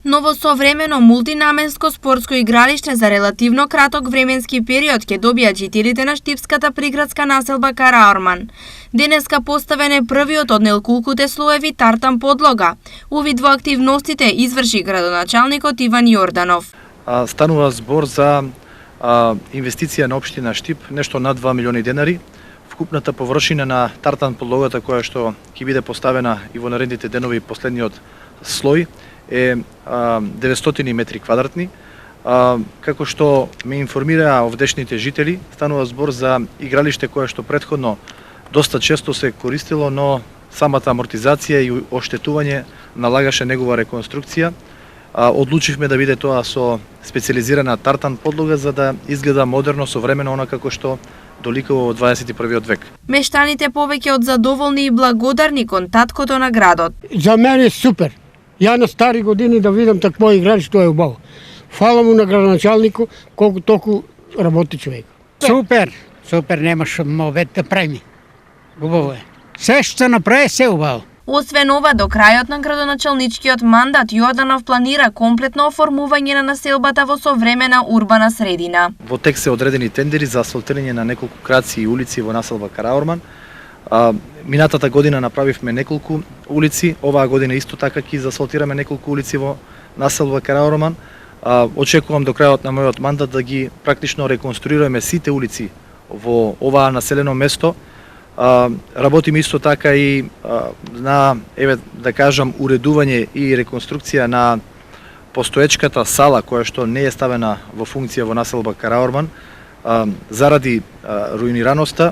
Новосовремено мултинаменско спортско игралиште за релативно краток временски период ќе добијат жителите на штипската приградска населба Караорман. Денеска поставен е првиот од неколкуте слоеви тартан подлога. Увид во активностите изврши градоначалникот Иван Јорданов. Станува збор за инвестиција на општина Штип, нешто над 2 милиони денари. Вкупната површина на тартан подлогата која што ќе биде поставена и во наредните денови последниот слој е 900 метри квадратни. Како што ме информираа овдешните жители, станува збор за игралиште кое што претходно доста често се користило, но самата амортизација и оштетување налагаше негова реконструкција. Одлучивме да биде тоа со специјализирана тартан подлога за да изгледа модерно, современо, она како што доликува во 21. век. Мештаните повеќе од задоволни и благодарни кон таткото на градот. За мене е супер. Ја на стари години да видам такво игралиште, тоа е убаво. Фала му на градоначалнику колку толку работи човек. Супер, супер, немаш мовет да правим. Убаво е. Се што направи се убаво. Освен ова, до крајот на градоначалничкиот мандат Јорданов планира комплетно оформување на населбата во современа урбана средина. Во тек се одредени тендери за асфалтирање на неколку краци и улици во населба Караорман. Минатата година направивме неколку улици, оваа година исто така ќе заасфалтираме неколку улици во населба Караорман. Очекувам до крајот на мојот мандат да ги практично реконструираме сите улици во оваа населено место. Работиме исто така и на, да кажам, уредување и реконструкција на постоечката сала која што не е ставена во функција во населба Караорман заради руинираноста.